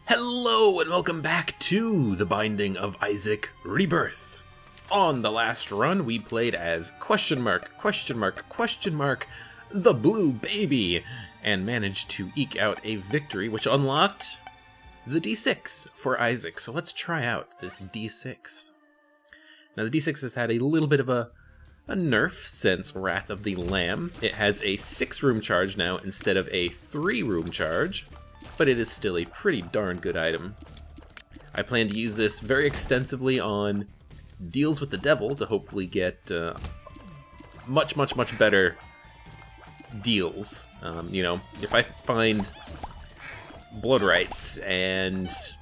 Hello and welcome back to The Binding of Isaac Rebirth. On the last run, we played as the Blue Baby, and managed to eke out a victory which unlocked the D6 for Isaac. So let's try out this D6. Now the D6 has had a little bit of a nerf since Wrath of the Lamb. It has a 6-room charge now instead of a 3-room charge, but it is still a pretty darn good item. I plan to use this very extensively on deals with the devil to hopefully get much better deals. You know, if I find blood rights and... let's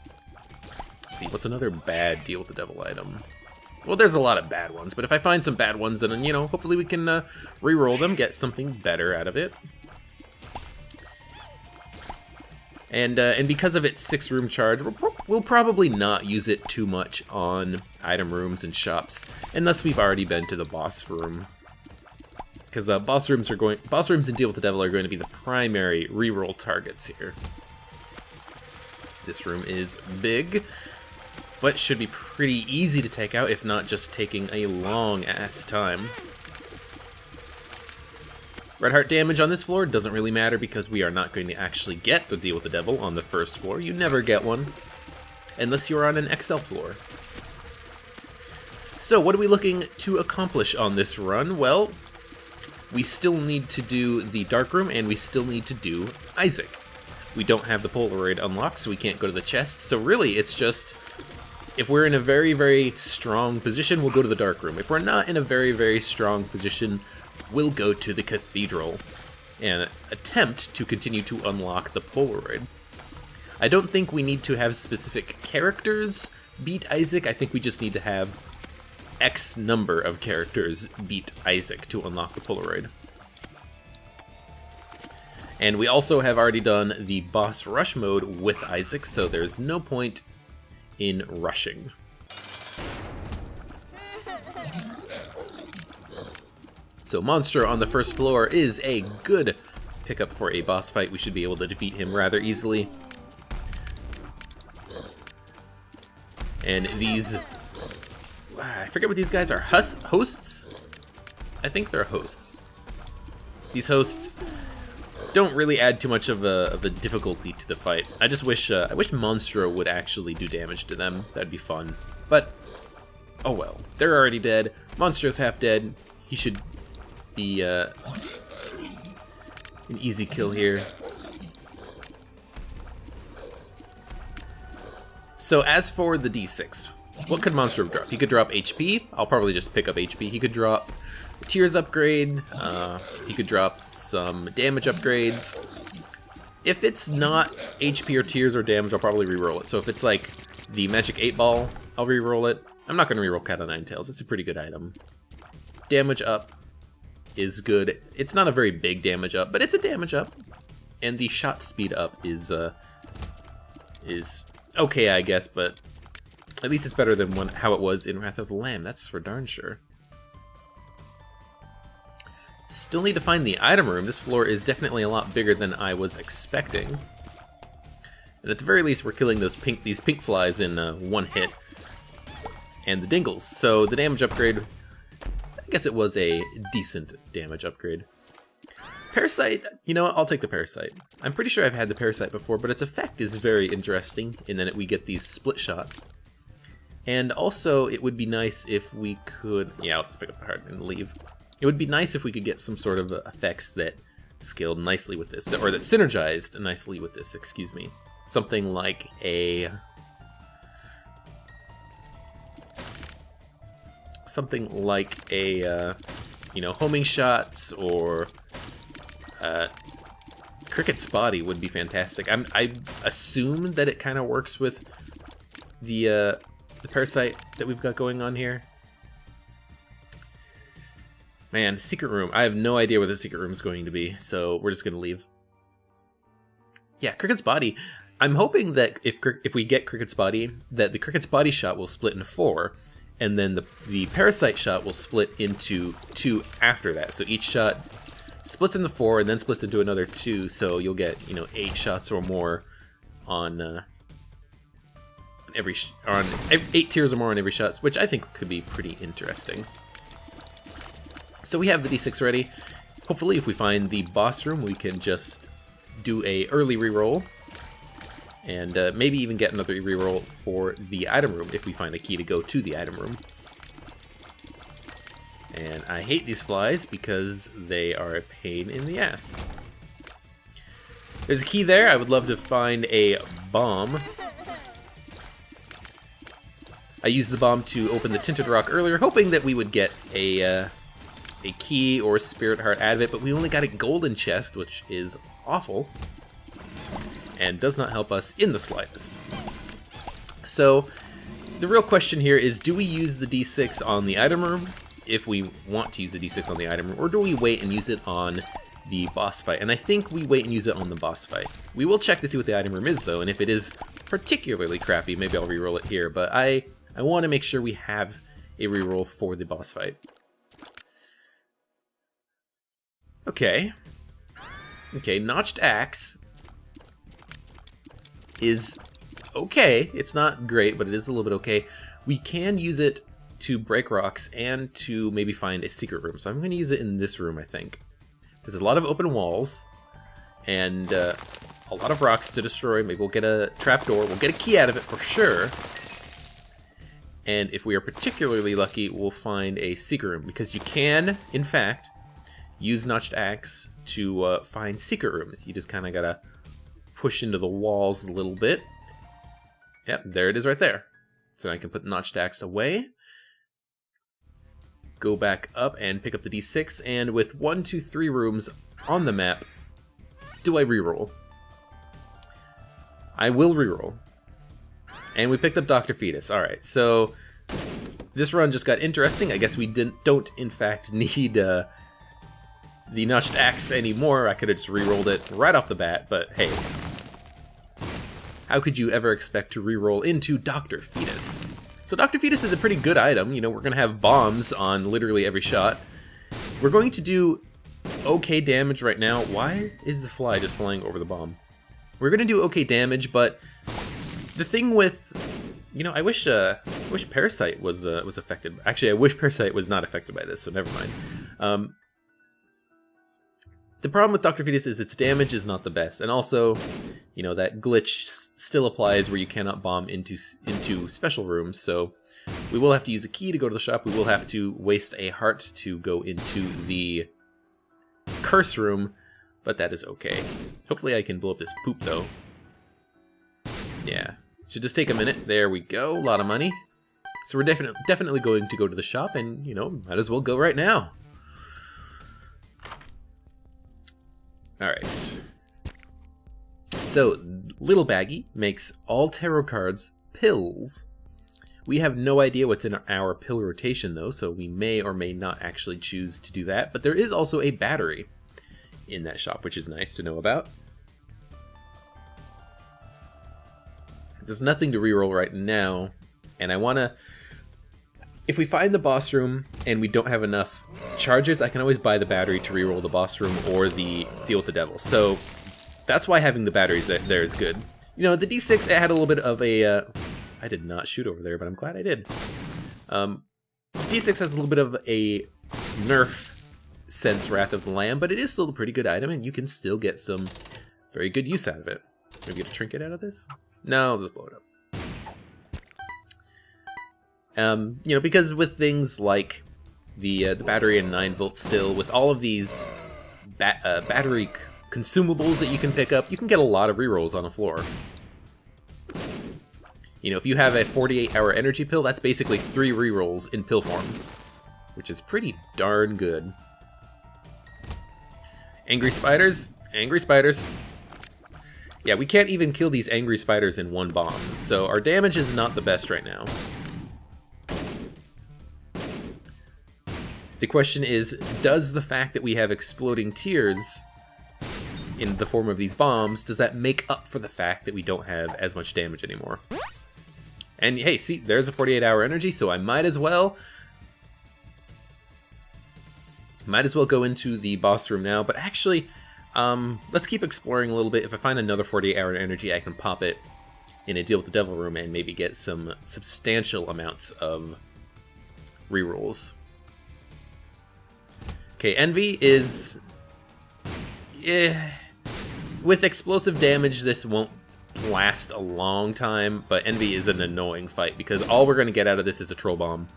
see, what's another bad deal with the devil item? Well, there's a lot of bad ones, but if I find some bad ones, then, you know, hopefully we can re-roll them, get something better out of it. And because of its 6-room charge, we'll probably not use it too much on item rooms and shops, unless we've already been to the boss room. Because boss rooms and Deal with the Devil are going to be the primary reroll targets here. This room is big, but should be pretty easy to take out, if not just taking a long-ass time. Red heart damage on this floor doesn't really matter because we are not going to actually get the Deal with the Devil on the first floor. You never get one, unless you're on an XL floor. So what are we looking to accomplish on this run? Well, we still need to do the Dark Room, and we still need to do Isaac. We don't have the Polaroid unlocked, so we can't go to the chest. So really, it's just, if we're in a very strong position, we'll go to the Dark Room. If we're not in a very strong position, we'll go to the Cathedral and attempt to continue to unlock the Polaroid. I don't think we need to have specific characters beat Isaac. I think we just need to have X number of characters beat Isaac to unlock the Polaroid. And we also have already done the boss rush mode with Isaac, so there's no point in rushing. So Monstro on the first floor is a good pickup for a boss fight. We should be able to defeat him rather easily. And these... I forget what these guys are. Hosts? I think they're hosts. These hosts don't really add too much of a difficulty to the fight. I just wish I wish Monstro would actually do damage to them. That'd be fun. But, oh well. They're already dead. Monstro's half dead. He should be an easy kill here. So as for the D6, what could Monstro drop? He could drop HP. I'll probably just pick up HP. He could drop a Tears upgrade. He could drop some damage upgrades. If it's not HP or Tears or damage, I'll probably reroll it. So if it's like the Magic 8 Ball, I'll reroll it. I'm not going to reroll Cat o' Nine Tails. It's a pretty good item. Damage up is good. It's not a very big damage up, but it's a damage up. And the shot speed up is okay, I guess, but at least it's better than how it was in Wrath of the Lamb. That's for darn sure. Still need to find the item room. This floor is definitely a lot bigger than I was expecting. And at the very least, we're killing these pink flies in one hit. And the dingles. So the damage upgrade, I guess it was a decent damage upgrade. Parasite, you know what, I'll take the Parasite. I'm pretty sure I've had the Parasite before, but its effect is very interesting in that we get these split shots. And also, it would be nice if we could... yeah, I'll just pick up the heart and leave. It would be nice if we could get some sort of effects that scaled nicely with this, or that synergized nicely with this, excuse me. Something like a... you know, homing shots, or Cricket's body would be fantastic. I assume that it kind of works with the Parasite that we've got going on here. Man, secret room. I have no idea where the secret room is going to be, so we're just going to leave. Yeah, Cricket's body. I'm hoping that if we get Cricket's body, that the Cricket's body shot will split into 4, and then the Parasite shot will split into 2 after that. So each shot splits into 4 and then splits into another 2, so you'll get, you know, 8 shots or more on on 8 tiers or more on every shot, which I think could be pretty interesting. So we have the D6 ready. Hopefully, if we find the boss room, we can just do a early reroll, and maybe even get another reroll for the item room if we find a key to go to the item room. And I hate these flies because they are a pain in the ass. There's a key there. I would love to find a bomb. I used the bomb to open the Tinted Rock earlier, hoping that we would get a key or Spirit Heart out of it, but we only got a golden chest, which is awful, and does not help us in the slightest. So, the real question here is, do we use the D6 on the item room, if we want to use the D6 on the item room, or do we wait and use it on the boss fight? And I think we wait and use it on the boss fight. We will check to see what the item room is, though, and if it is particularly crappy, maybe I'll reroll it here, but I want to make sure we have a reroll for the boss fight. Okay. Okay, Notched Axe is okay. It's not great, but it is a little bit okay. We can use it to break rocks and to maybe find a secret room. So I'm going to use it in this room, I think. There's a lot of open walls and a lot of rocks to destroy. Maybe we'll get a trapdoor. We'll get a key out of it for sure. And if we are particularly lucky, we'll find a secret room, because you can, in fact, use Notched Axe to find secret rooms. You just kind of gotta push into the walls a little bit. Yep, there it is right there. So I can put Notched Axe away. Go back up and pick up the D6, and with 1, 2, 3 rooms on the map, do I reroll? I will reroll. And we picked up Dr. Fetus. Alright, so this run just got interesting. I guess we don't in fact need the Notched Axe anymore. I could have just rerolled it right off the bat, but hey. How could you ever expect to reroll into Dr. Fetus? So Dr. Fetus is a pretty good item. You know, we're going to have bombs on literally every shot. We're going to do okay damage right now. Why is the fly just flying over the bomb? We're going to do okay damage, but the thing with, you know, I wish Parasite was affected. Actually, I wish Parasite was not affected by this, so never mind. The problem with Dr. Fetus is its damage is not the best, and also, you know, that glitch still applies where you cannot bomb into special rooms, so we will have to use a key to go to the shop. We will have to waste a heart to go into the curse room, but that is okay. Hopefully I can blow up this poop, though. Yeah. Should just take a minute. There we go. A lot of money. So we're definitely going to go to the shop, and, you know, might as well go right now. Alright. So, Little Baggy makes all tarot cards pills. We have no idea what's in our pill rotation, though, so we may or may not actually choose to do that. But there is also a battery in that shop, which is nice to know about. There's nothing to reroll right now, and I want to... If we find the boss room and we don't have enough charges, I can always buy the battery to reroll the boss room or the deal with the devil. So that's why having the batteries there is good. You know, the D6, it had a little bit of a... I did not shoot over there, but I'm glad I did. D6 has a little bit of a nerf since Wrath of the Lamb, but it is still a pretty good item, and you can still get some very good use out of it. Maybe get a trinket out of this? No, I'll just blow it up. You know, because with things like the battery and 9-volt still, with all of these battery consumables that you can pick up, you can get a lot of rerolls on a floor. You know, if you have a 48-hour energy pill, that's basically 3 rerolls in pill form, which is pretty darn good. Angry spiders? Angry spiders. Yeah, we can't even kill these angry spiders in one bomb, so our damage is not the best right now. The question is, does the fact that we have exploding tears in the form of these bombs, does that make up for the fact that we don't have as much damage anymore? And hey, see, there's a 48-hour energy, so I might as well go into the boss room now. But actually, let's keep exploring a little bit. If I find another 48-hour energy, I can pop it in a Deal with the Devil room and maybe get some substantial amounts of rerolls. Okay, Envy is... with explosive damage, this won't last a long time, but Envy is an annoying fight because all we're going to get out of this is a Troll Bomb.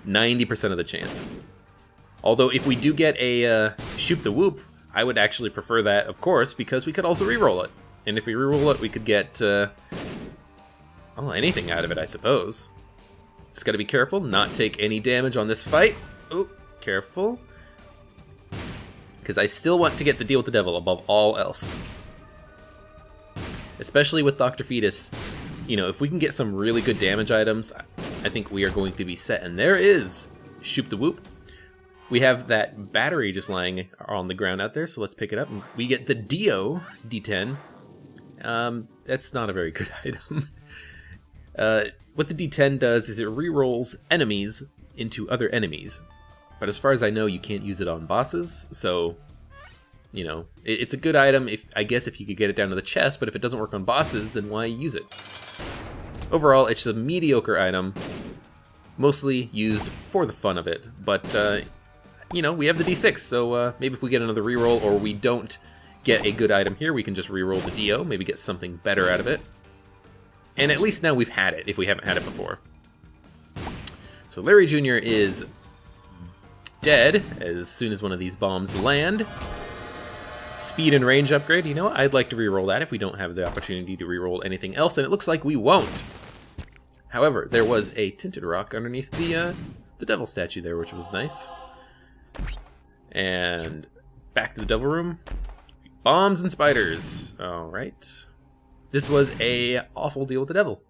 90% of the chance. Although if we do get a Shoot the Whoop, I would actually prefer that, of course, because we could also reroll it. And if we reroll it, we could get anything out of it, I suppose. Just got to be careful, not take any damage on this fight. Oh, careful. Because I still want to get the Deal with the Devil above all else. Especially with Dr. Fetus. You know, if we can get some really good damage items, I think we are going to be set. And there is Shoot the Whoop. We have that battery just lying on the ground out there, so let's pick it up. We get the Dio D10. That's not a very good item. What the D10 does is it rerolls enemies into other enemies. But as far as I know, you can't use it on bosses, so, you know, it's a good item, I guess, if you could get it down to the chest, but if it doesn't work on bosses, then why use it? Overall, it's a mediocre item, mostly used for the fun of it, but, you know, we have the D6, so maybe if we get another reroll, or we don't get a good item here, we can just reroll the Dio, maybe get something better out of it. And at least now we've had it, if we haven't had it before. So Larry Jr. is dead as soon as one of these bombs land. Speed and range upgrade. You know what? I'd like to reroll that if we don't have the opportunity to reroll anything else, and it looks like we won't. However, there was a tinted rock underneath the devil statue there, which was nice. And back to the devil room. Bombs and spiders. All right. This was a awful Deal with the Devil.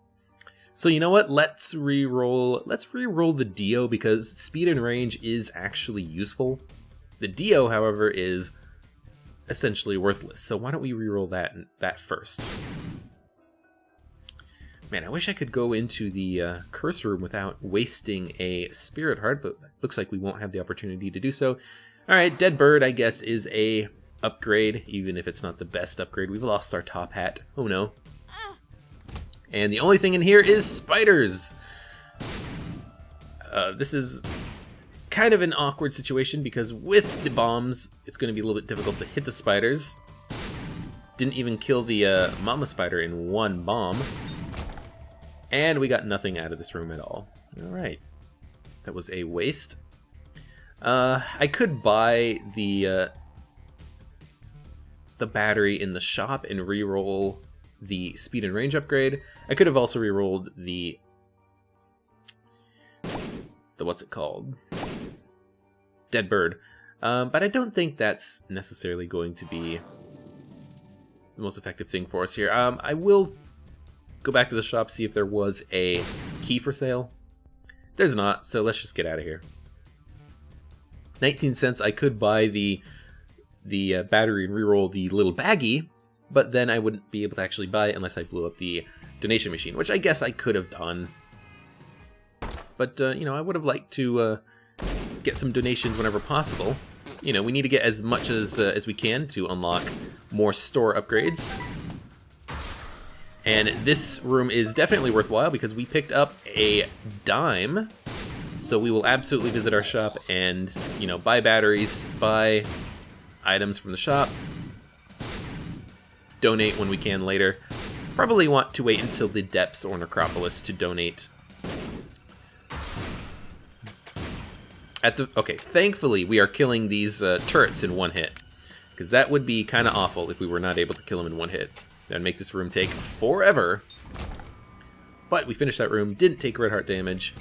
So you know what? Let's re-roll the Dio because speed and range is actually useful. The Dio, however, is essentially worthless. So why don't we re-roll that first? Man, I wish I could go into the curse room without wasting a spirit heart, but looks like we won't have the opportunity to do so. All right, Dead Bird, I guess, is a upgrade, even if it's not the best upgrade. We've lost our top hat. Oh no. And the only thing in here is spiders. This is kind of an awkward situation because with the bombs, it's going to be a little bit difficult to hit the spiders. Didn't even kill the mama spider in one bomb. And we got nothing out of this room at all. Alright. That was a waste. I could buy the battery in the shop and re-roll the speed and range upgrade. I could have also re-rolled the what's it called? Dead Bird. But I don't think that's necessarily going to be the most effective thing for us here. I will go back to the shop, see if there was a key for sale. There's not, so let's just get out of here. 19 cents, I could buy the battery and reroll the little baggie, but then I wouldn't be able to actually buy it unless I blew up the donation machine, which I guess I could have done. But, you know, I would have liked to get some donations whenever possible. You know, we need to get as much as we can to unlock more store upgrades. And this room is definitely worthwhile because we picked up a dime. So we will absolutely visit our shop and, you know, buy batteries, buy items from the shop, donate when we can later. Probably want to wait until the depths or necropolis to donate. Okay, thankfully we are killing these turrets in one hit, because that would be kind of awful if we were not able to kill them in one hit. That would make this room take forever. But we finished that room, didn't take red heart damage.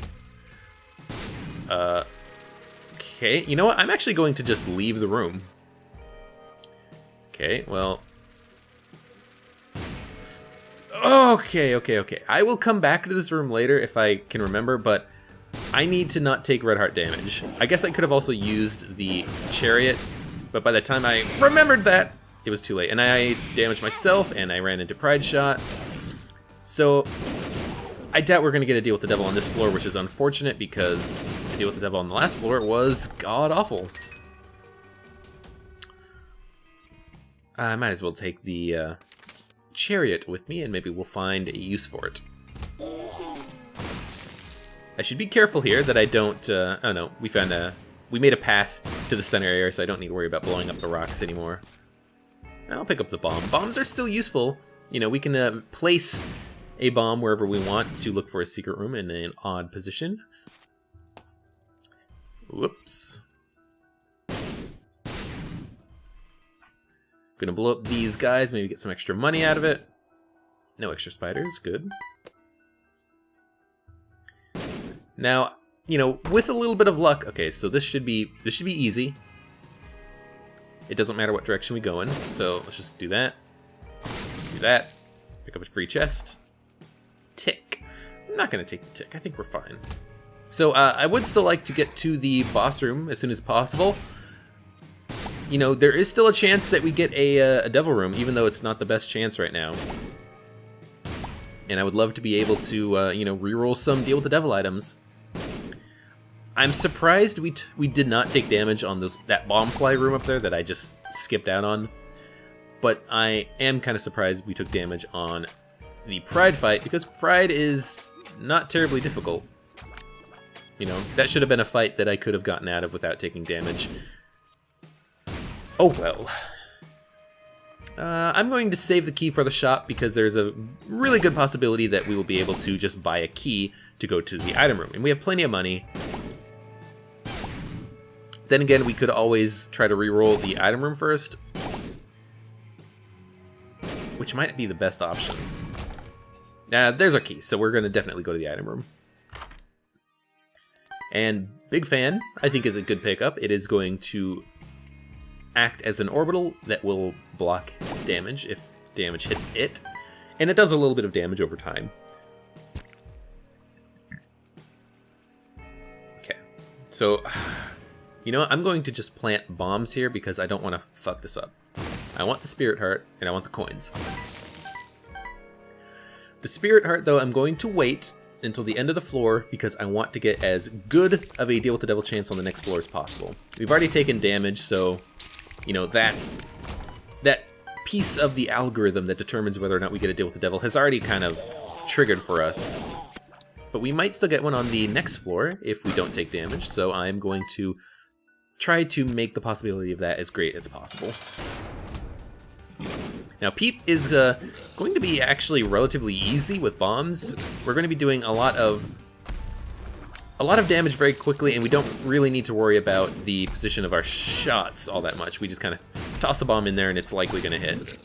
Okay, you know what? I'm actually going to just leave the room. Okay, well... Okay. I will come back to this room later if I can remember, but I need to not take red heart damage. I guess I could have also used the chariot, but by the time I remembered that, it was too late. And I damaged myself, and I ran into Pride Shot. So, I doubt we're going to get a Deal with the Devil on this floor, which is unfortunate because the Deal with the Devil on the last floor was god-awful. I might as well take the chariot with me, and maybe we'll find a use for it. I should be careful here that I don't... oh no, we made a path to the center area, so I don't need to worry about blowing up the rocks anymore. I'll pick up the bomb. Bombs are still useful. You know, we can place a bomb wherever we want to look for a secret room in an odd position. Whoops. Gonna blow up these guys, maybe get some extra money out of it. No extra spiders, good. Now, you know, with a little bit of luck, okay, so this should be easy. It doesn't matter what direction we go in, so let's just do that. Do that. Pick up a free chest. Tick. I'm not gonna take the tick, I think we're fine. So I would still like to get to the boss room as soon as possible. You know, there is still a chance that we get a devil room, even though it's not the best chance right now. And I would love to be able to, you know, reroll some deal with the devil items. I'm surprised we did not take damage on that bomb fly room up there that I just skipped out on. But I am kind of surprised we took damage on the Pride fight, because Pride is not terribly difficult. You know, that should have been a fight that I could have gotten out of without taking damage. Oh well. I'm going to save the key for the shop because there's a really good possibility that we will be able to just buy a key to go to the item room. And we have plenty of money. Then again, we could always try to re-roll the item room first, which might be the best option. There's our key, so we're going to definitely go to the item room. And Big Fan, I think, is a good pickup. It is going to act as an orbital that will block damage if damage hits it. And it does a little bit of damage over time. Okay. So, you know what? I'm going to just plant bombs here because I don't want to fuck this up. I want the Spirit Heart, and I want the coins. The Spirit Heart, though, I'm going to wait until the end of the floor because I want to get as good of a deal with the devil chance on the next floor as possible. We've already taken damage, so, you know, that piece of the algorithm that determines whether or not we get a deal with the devil has already kind of triggered for us. But we might still get one on the next floor if we don't take damage, so I'm going to try to make the possibility of that as great as possible. Now, Peep is going to be actually relatively easy with bombs. We're going to be doing a lot of damage very quickly, and we don't really need to worry about the position of our shots all that much. We just kind of toss a bomb in there, and it's likely going to hit.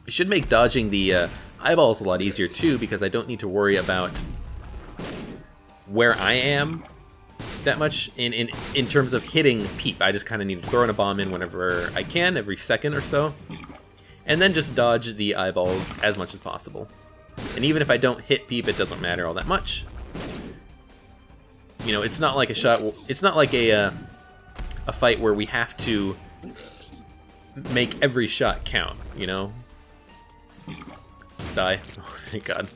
It should make dodging the eyeballs a lot easier, too, because I don't need to worry about where I am that much in terms of hitting Peep. I just kind of need to throw in a bomb in whenever I can, every second or so. And then just dodge the eyeballs as much as possible. And even if I don't hit Peep, it doesn't matter all that much. You know, it's not like a shot. It's not like a fight where we have to make every shot count. You know. Die. Oh, thank God.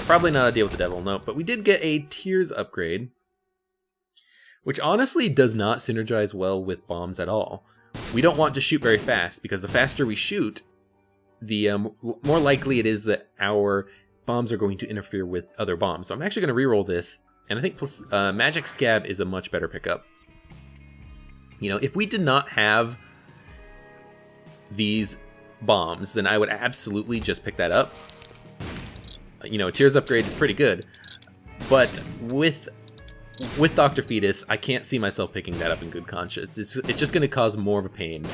Probably not a deal with the devil, no. But we did get a Tears upgrade, which honestly does not synergize well with bombs at all. We don't want to shoot very fast, because the faster we shoot, the more likely it is that our bombs are going to interfere with other bombs. So I'm actually going to reroll this, and I think Magic Scab is a much better pickup. You know, if we did not have these bombs, then I would absolutely just pick that up. You know, Tears upgrade is pretty good, but with Dr. Fetus, I can't see myself picking that up in good conscience. It's just going to cause more of a pain.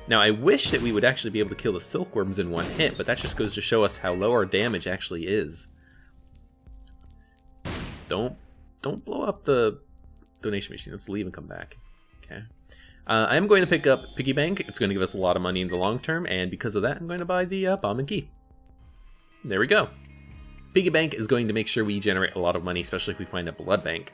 Now, I wish that we would actually be able to kill the silkworms in one hit, but that just goes to show us how low our damage actually is. Don't blow up the donation machine. Let's leave and come back. Okay. I am going to pick up Piggy Bank. It's going to give us a lot of money in the long term, and because of that, I'm going to buy the bomb and key. There we go. Piggy Bank is going to make sure we generate a lot of money, especially if we find a blood bank.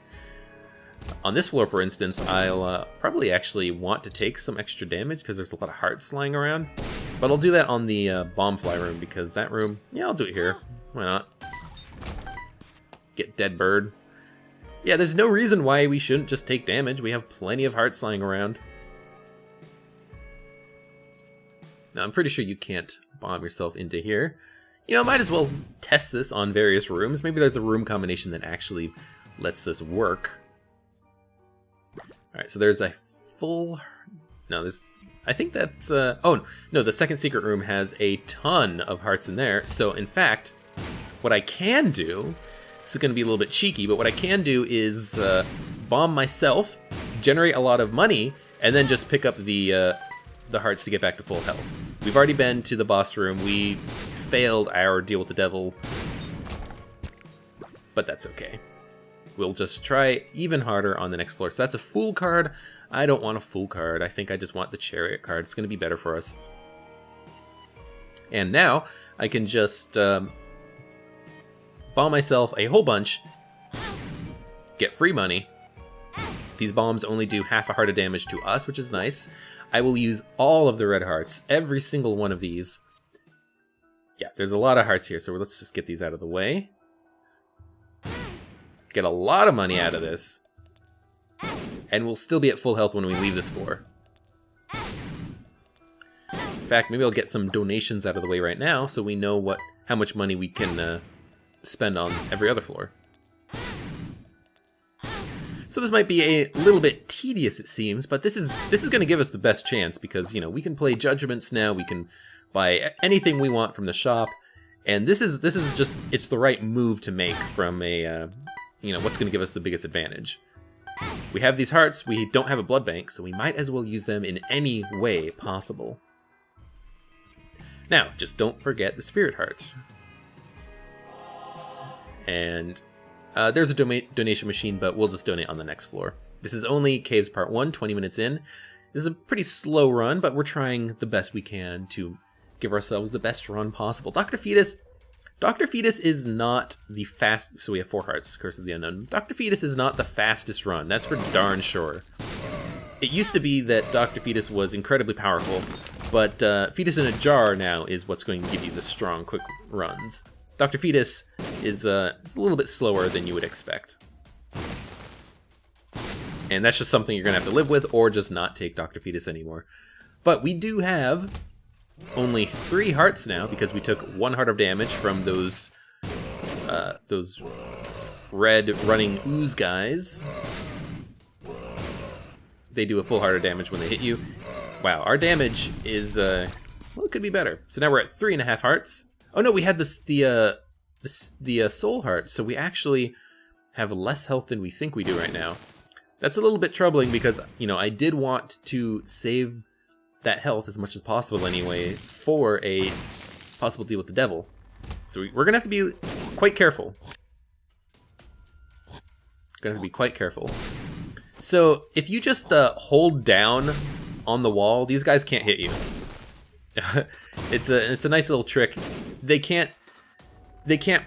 On this floor, for instance, I'll probably actually want to take some extra damage because there's a lot of hearts lying around. But I'll do that on the bomb fly room, because that room, yeah, I'll do it here. Why not? Get dead bird. Yeah, there's no reason why we shouldn't just take damage. We have plenty of hearts lying around. Now, I'm pretty sure you can't bomb yourself into here. You know, might as well test this on various rooms. Maybe there's a room combination that actually lets this work. Alright, so there's a full... No, there's... I think that's... Oh, no, the second secret room has a ton of hearts in there. So, in fact, what I can do... This is going to be a little bit cheeky, but what I can do is bomb myself, generate a lot of money, and then just pick up the hearts to get back to full health. We've already been to the boss room. We failed our deal with the devil, but that's okay. We'll just try even harder on the next floor. So that's a fool card. I don't want a fool card. I think I just want the chariot card. It's going to be better for us. And now I can just bomb myself a whole bunch, get free money. These bombs only do half a heart of damage to us, which is nice. I will use all of the red hearts, every single one of these. Yeah, there's a lot of hearts here, so let's just get these out of the way. Get a lot of money out of this. And we'll still be at full health when we leave this floor. In fact, maybe I'll get some donations out of the way right now, so we know how much money we can spend on every other floor. So this might be a little bit tedious, it seems, but this is going to give us the best chance because, you know, we can play judgments now. We can buy anything we want from the shop, and this is just it's the right move to make from a you know, what's going to give us the biggest advantage. We have these hearts. We don't have a blood bank, so we might as well use them in any way possible. Now, just don't forget the spirit hearts. And there's a donation machine, but we'll just donate on the next floor. This is only Caves Part 1, 20 minutes in. This is a pretty slow run, but we're trying the best we can to give ourselves the best run possible. Dr. Fetus is not the fast... So we have 4 hearts, Curse of the Unknown. Dr. Fetus is not the fastest run. That's for darn sure. It used to be that Dr. Fetus was incredibly powerful, but Fetus in a Jar now is what's going to give you the strong, quick runs. Dr. Fetus is a little bit slower than you would expect. And that's just something you're going to have to live with, or just not take Dr. Fetus anymore. But we do have only 3 hearts now, because we took 1 heart of damage from those red running ooze guys. They do a full heart of damage when they hit you. Wow, our damage is, well, it could be better. So now we're at 3.5 hearts. Oh no, we had the soul heart, so we actually have less health than we think we do right now. That's a little bit troubling because, you know, I did want to save that health as much as possible anyway for a possible deal with the devil. So we're going to have to be quite careful. So if you just hold down on the wall, these guys can't hit you. It's a nice little trick. They can't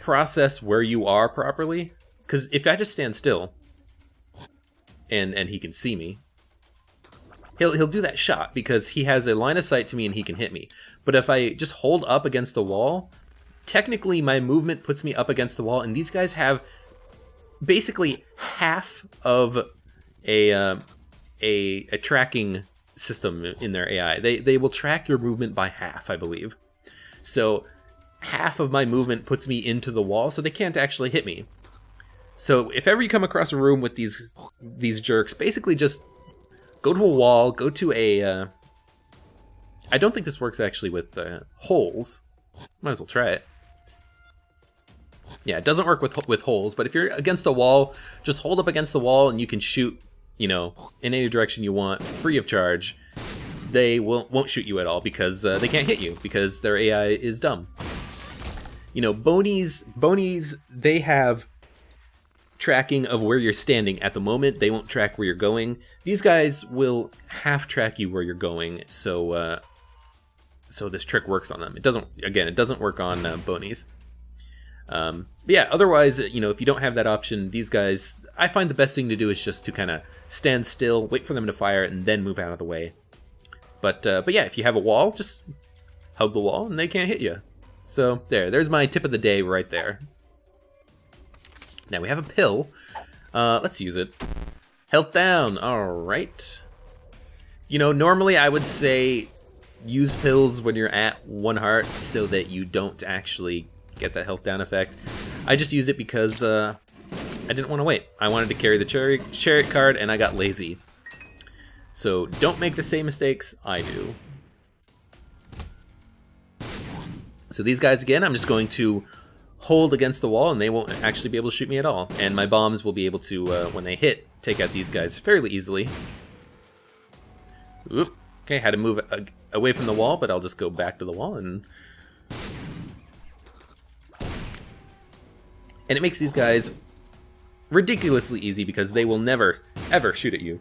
process where you are properly, because if I just stand still and he can see me, he'll do that shot because he has a line of sight to me and he can hit me. But if I just hold up against the wall, technically my movement puts me up against the wall, and these guys have basically half of a tracking system in their AI. They will track your movement by half, I believe. So half of my movement puts me into the wall, so they can't actually hit me. So if ever you come across a room with these jerks, basically just go to a wall, go to a... I don't think this works actually with holes. Might as well try it. Yeah, it doesn't work with holes, but if you're against a wall, just hold up against the wall and you can shoot, you know, in any direction you want, free of charge. They won't shoot you at all because they can't hit you because their AI is dumb. You know, Bonies, they have tracking of where you're standing at the moment. They won't track where you're going. These guys will half track you where you're going, so this trick works on them. It doesn't work on Bonies. But yeah, otherwise, you know, if you don't have that option, these guys, I find the best thing to do is just to kind of stand still, wait for them to fire, and then move out of the way. But yeah, if you have a wall, just hug the wall and they can't hit you. So there's my tip of the day right there. Now we have a pill. Let's use it. Health down. All right. You know, normally I would say use pills when you're at 1 heart so that you don't actually get that health down effect. I just used it because I didn't want to wait. I wanted to carry the chariot card, and I got lazy. So don't make the same mistakes I do. So these guys, again, I'm just going to hold against the wall, and they won't actually be able to shoot me at all. And my bombs will be able to, when they hit, take out these guys fairly easily. Oop. Okay, had to move away from the wall, but I'll just go back to the wall, and it makes these guys ridiculously easy because they will never, ever shoot at you.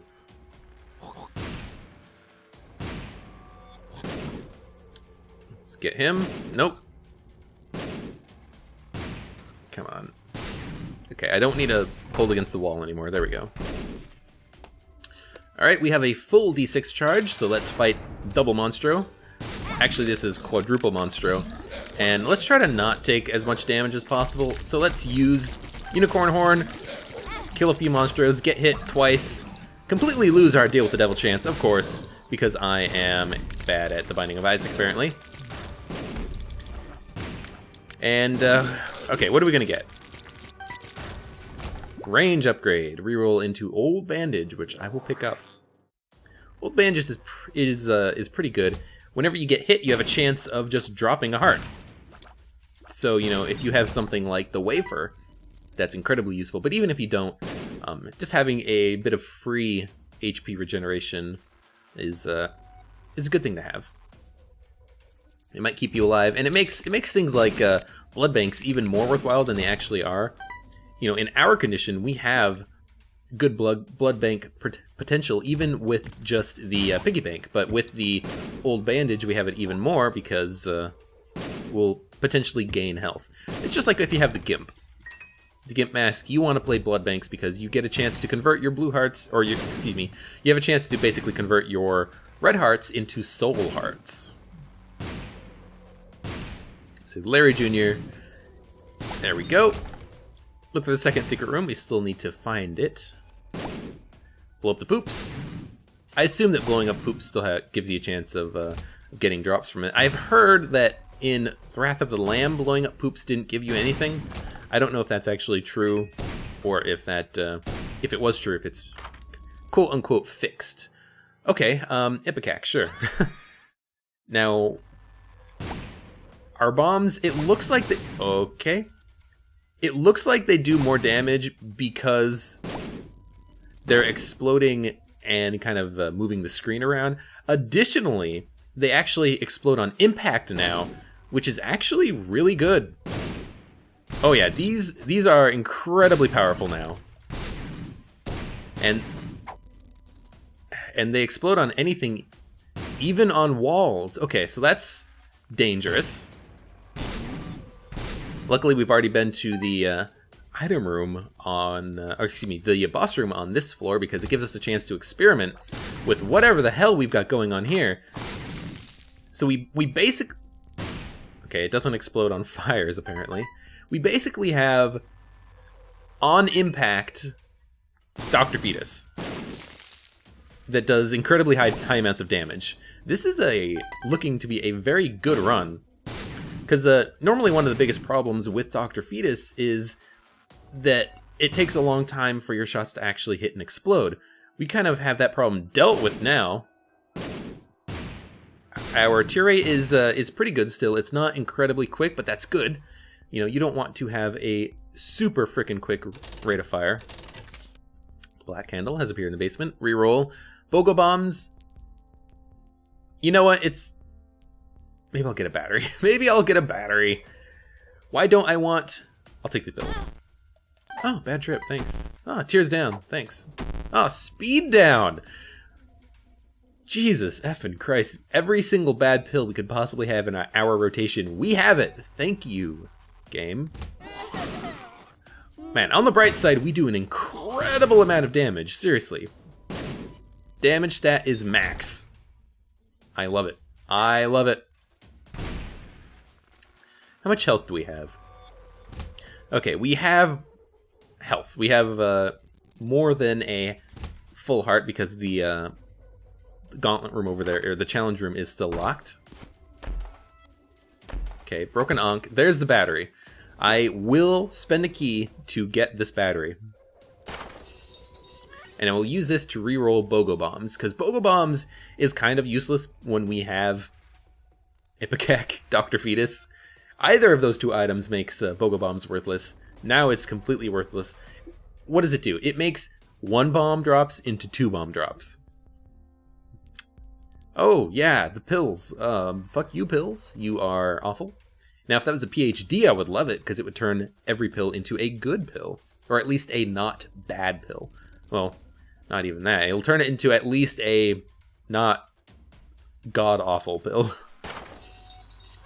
Let's get him. Nope. Come on. Okay, I don't need to hold against the wall anymore. There we go. Alright, we have a full D6 charge, so let's fight double Monstro. Actually, this is quadruple Monstro. And let's try to not take as much damage as possible. So let's use Unicorn Horn, kill a few Monstros, get hit twice, completely lose our deal with the Devil Chance, of course, because I am bad at the Binding of Isaac, apparently. And, okay, what are we gonna get? Range upgrade. Reroll into Old Bandage, which I will pick up. Old Bandage is pretty good. Whenever you get hit, you have a chance of just dropping a heart. So, you know, if you have something like the Wafer, that's incredibly useful. But even if you don't, just having a bit of free HP regeneration is a good thing to have. It might keep you alive, and it makes things like blood banks even more worthwhile than they actually are. You know, in our condition, we have good blood bank potential, even with just the piggy bank. But with the Old Bandage, we have it even more because we'll potentially gain health. It's just like if you have the Gimp. The Gimp Mask, you want to play blood banks because you get a chance to convert your blue hearts, or your, excuse me, you have a chance to basically convert your red hearts into soul hearts. So Larry Jr., there we go. Look for the second secret room. We still need to find it. Blow up the poops. I assume that blowing up poops still gives you a chance of getting drops from it. I've heard that in Wrath of the Lamb, blowing up poops didn't give you anything. I don't know if that's actually true, or if that, if it was true, if it's quote-unquote fixed. Okay, Ipecac, sure. Now, our bombs, it looks like they... Okay. It looks like they do more damage because they're exploding and kind of moving the screen around. Additionally, they actually explode on impact now, which is actually really good. Oh yeah, these are incredibly powerful now. And they explode on anything, even on walls. Okay, so that's dangerous. Luckily, we've already been to the item room on, or excuse me, the boss room on this floor because it gives us a chance to experiment with whatever the hell we've got going on here. So we basically... Okay, it doesn't explode on fires, apparently. We basically have, on impact, Dr. Fetus that does incredibly high amounts of damage. This is looking to be a very good run. Because normally one of the biggest problems with Dr. Fetus is that it takes a long time for your shots to actually hit and explode. We kind of have that problem dealt with now. Our tear rate is pretty good still. It's not incredibly quick, but that's good. You know, you don't want to have a super freaking quick rate of fire. Black Candle has appeared in the basement. Reroll. Bogo Bombs. You know what? Maybe I'll get a battery. Maybe I'll get a battery. Why don't I want... I'll take the pills. Oh, bad trip, thanks. Oh, tears down, thanks. Oh, speed down! Jesus effing Christ. Every single bad pill we could possibly have in our rotation, we have it! Thank you, game. Man, on the bright side, we do an incredible amount of damage, seriously. Damage stat is max. I love it. I love it. How much health do we have? Okay, we have health. We have more than a full heart because the gauntlet room over there, or the challenge room, is still locked. Okay, broken Ankh. There's the battery. I will spend a key to get this battery. And I will use this to reroll Bogo Bombs, because Bogo Bombs is kind of useless when we have Ipecac, Dr. Fetus. Either of those two items makes Bogo Bombs worthless. Now it's completely worthless. What does it do? It makes 1 bomb drops into 2 bomb drops. Oh, yeah, the pills. Fuck you, pills. You are awful. Now, if that was a PhD, I would love it, because it would turn every pill into a good pill. Or at least a not bad pill. Well, not even that. It'll turn it into at least a not god-awful pill.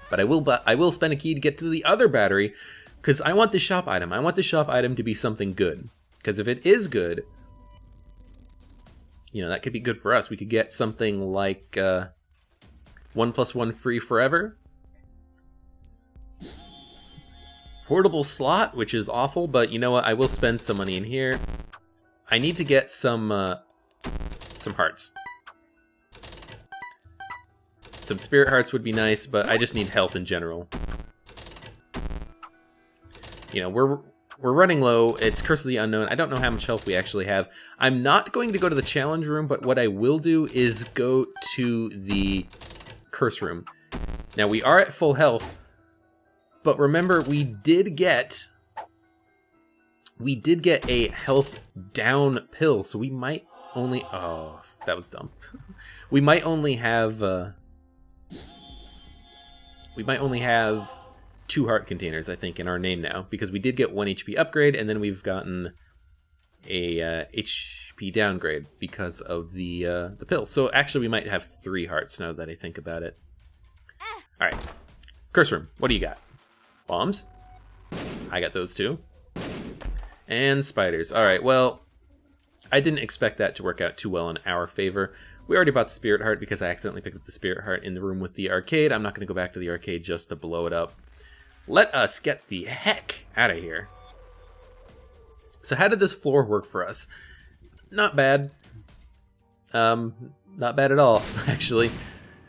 But I will spend a key to get to the other battery, because I want the shop item. I want the shop item to be something good. Because if it is good, you know, that could be good for us. We could get something like 1+1 free forever. Portable slot, which is awful, but you know what? I will spend some money in here. I need to get some hearts. Some spirit hearts would be nice, but I just need health in general. You know, we're running low. It's Curse of the Unknown. I don't know how much health we actually have. I'm not going to go to the challenge room, but what I will do is go to the curse room. Now, we are at full health, but remember, we did get a health down pill, so we might only... Oh, that was dumb. We might only have 2 heart containers, I think, in our name now, because we did get 1 HP upgrade, and then we've gotten a HP downgrade because of the pill. So actually, we might have 3 hearts now that I think about it. All right, curse room. What do you got? Bombs. I got those too. And spiders. All right. Well, I didn't expect that to work out too well in our favor. We already bought the spirit heart because I accidentally picked up the spirit heart in the room with the arcade. I'm not going to go back to the arcade just to blow it up. Let us get the heck out of here. So how did this floor work for us? Not bad. Not bad at all, actually.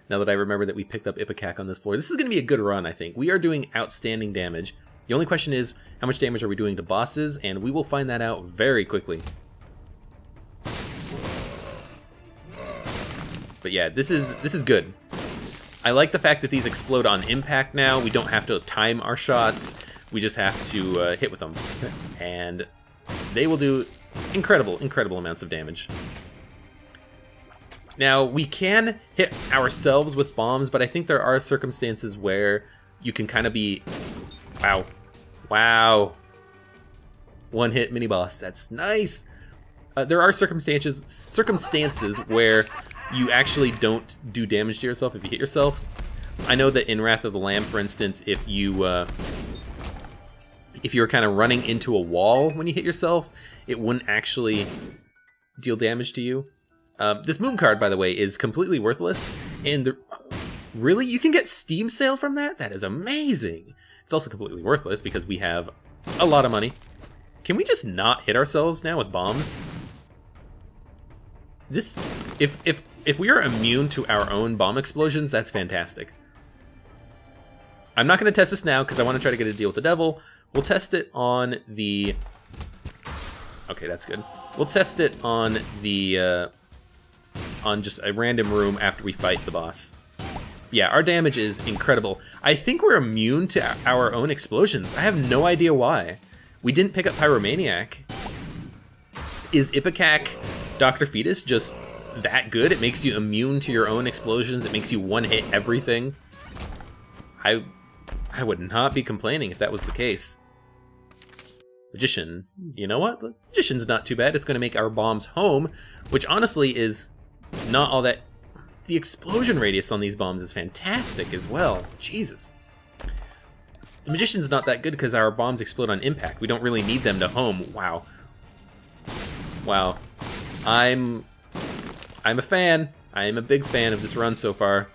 Now that I remember that we picked up Ipecac on this floor. This is going to be a good run, I think. We are doing outstanding damage. The only question is, how much damage are we doing to bosses? And we will find that out very quickly. But yeah, this is good. I like the fact that these explode on impact now. We don't have to time our shots. We just have to hit with them. And they will do incredible amounts of damage. Now, we can hit ourselves with bombs, but I think there are circumstances where you can kind of be... Wow. Wow. 1-hit mini-boss. That's nice. There are circumstances where you actually don't do damage to yourself if you hit yourself. I know that in Wrath of the Lamb, for instance, if you were kind of running into a wall when you hit yourself, it wouldn't actually deal damage to you. This moon card, by the way, is completely worthless. And really, you can get Steam sale from that? That is amazing. It's also completely worthless because we have a lot of money. Can we just not hit ourselves now with bombs? This, if we are immune to our own bomb explosions, that's fantastic. I'm not going to test this now because I want to try to get a deal with the devil. We'll test it on the... Okay, that's good. We'll test it on the... on just a random room after we fight the boss. Yeah, our damage is incredible. I think we're immune to our own explosions. I have no idea why. We didn't pick up Pyromaniac. Is Ipecac Dr. Fetus just that good? It makes you immune to your own explosions. It makes you one-hit everything. I would not be complaining if that was the case. Magician. You know what? Magician's not too bad. It's going to make our bombs home, which honestly is not all that... The explosion radius on these bombs is fantastic as well. Jesus. The Magician's not that good because our bombs explode on impact. We don't really need them to home. Wow. Wow. I'm a fan. I am a big fan of this run so far.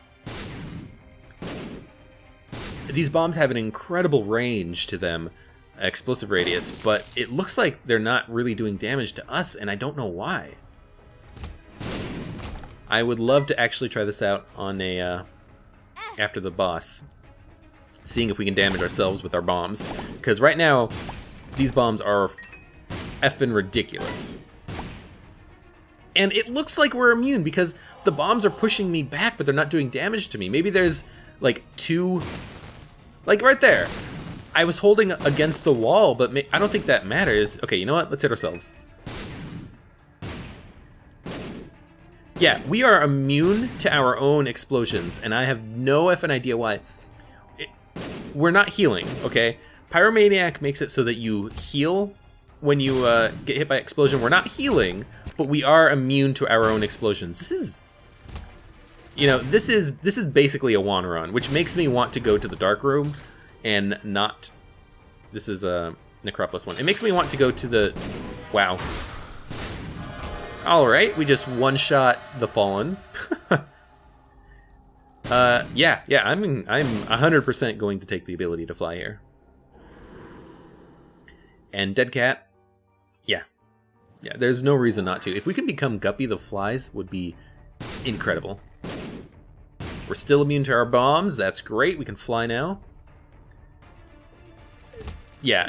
These bombs have an incredible range to them, explosive radius, but it looks like they're not really doing damage to us, and I don't know why. I would love to actually try this out on a after the boss, seeing if we can damage ourselves with our bombs. Because right now, these bombs are effing ridiculous. And it looks like we're immune because the bombs are pushing me back, but they're not doing damage to me. Maybe there's like two, like right there. I was holding against the wall, but I don't think that matters. Okay, you know what? Let's hit ourselves. Yeah, we are immune to our own explosions, and I have no effing idea why. We're not healing, okay? Pyromaniac makes it so that you heal when you get hit by explosion. We're not healing, but we are immune to our own explosions. This is, you know, this is basically a one run, which makes me want to go to the dark room and not. This is a Necropolis one. It makes me want to go to the. Wow. All right, we just one-shot the Fallen. Yeah, I'm 100% going to take the ability to fly here. And Dead Cat, yeah, there's no reason not to. If we can become Guppy the Flies, would be incredible. We're still immune to our bombs. That's great. We can fly now. Yeah,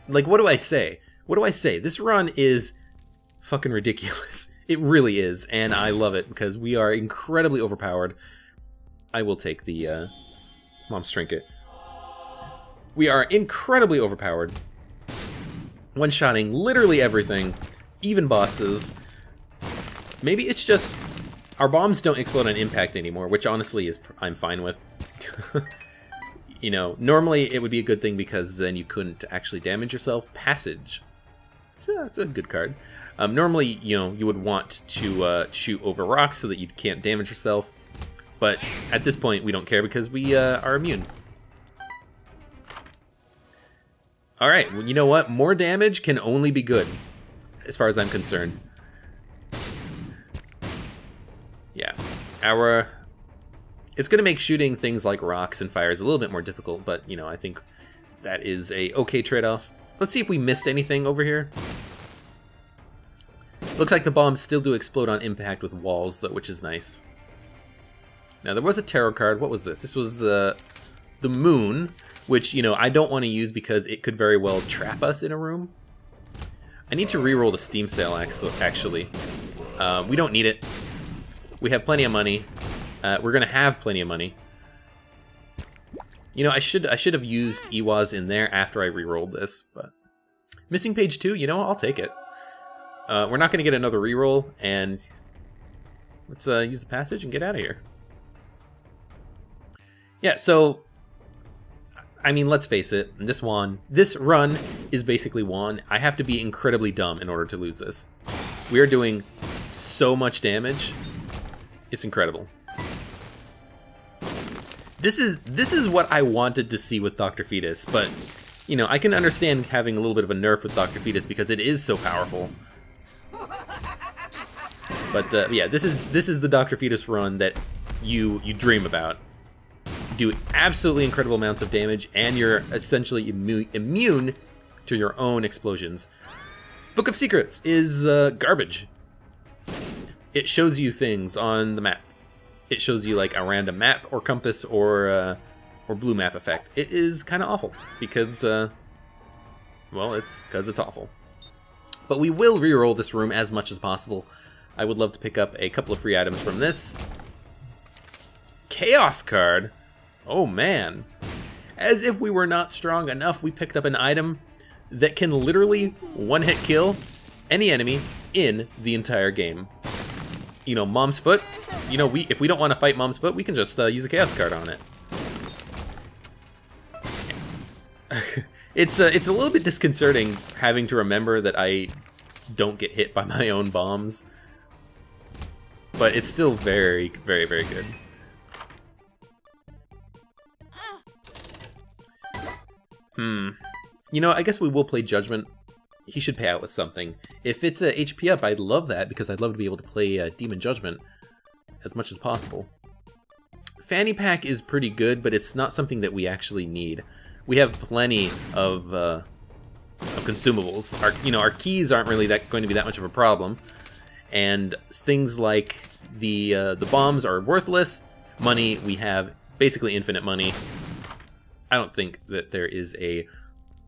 like, what do I say? What do I say? This run is fucking ridiculous. It really is, and I love it because we are incredibly overpowered. I will take the Mom's Trinket. We are incredibly overpowered. One-shotting literally everything, even bosses. Maybe it's just our bombs don't explode on impact anymore, which honestly is I'm fine with. You know, normally it would be a good thing because then you couldn't actually damage yourself. Passage. It's a good card. Normally, you know, you would want to shoot over rocks so that you can't damage yourself. But at this point, we don't care because we are immune. Alright, well, you know what? More damage can only be good, as far as I'm concerned. Yeah. It's going to make shooting things like rocks and fires a little bit more difficult, but, you know, I think that is a okay trade-off. Let's see if we missed anything over here. Looks like the bombs still do explode on impact with walls, though, which is nice. Now, there was a tarot card. What was this? This was the moon, which, you know, I don't want to use because it could very well trap us in a room. I need to re-roll the Steam sale, actually. We don't need it. We have plenty of money. We're going to have plenty of money. You know, I should have used Iwas in there after I re-rolled this, but... Missing page 2, you know, I'll take it. We're not going to get another reroll, and let's use the passage and get out of here. Yeah, so, I mean, let's face it, this run is basically one. I have to be incredibly dumb in order to lose this. We are doing so much damage. It's incredible. This is what I wanted to see with Dr. Fetus, but, you know, I can understand having a little bit of a nerf with Dr. Fetus because it is so powerful. But yeah, this is the Dr. Fetus run that you dream about. Do absolutely incredible amounts of damage, and you're essentially immune to your own explosions. Book of Secrets is garbage. It shows you things on the map. It shows you like a random map or compass or blue map effect. It is kind of awful because, well, it's awful. But we will reroll this room as much as possible. I would love to pick up a couple of free items from this. Chaos card? Oh man. As if we were not strong enough, we picked up an item that can literally one-hit kill any enemy in the entire game. You know, Mom's Foot. You know, if we don't want to fight Mom's Foot, we can just use a Chaos card on it. It's a little bit disconcerting having to remember that I don't get hit by my own bombs. But it's still very, very, very good. You know, I guess we will play Judgment. He should pay out with something. If it's a HP up, I'd love that, because I'd love to be able to play Demon Judgment as much as possible. Fanny Pack is pretty good, but it's not something that we actually need. We have plenty of consumables. Our keys aren't really going to be that much of a problem. and things like the bombs are worthless. Money, we have basically infinite money. I don't think that there is a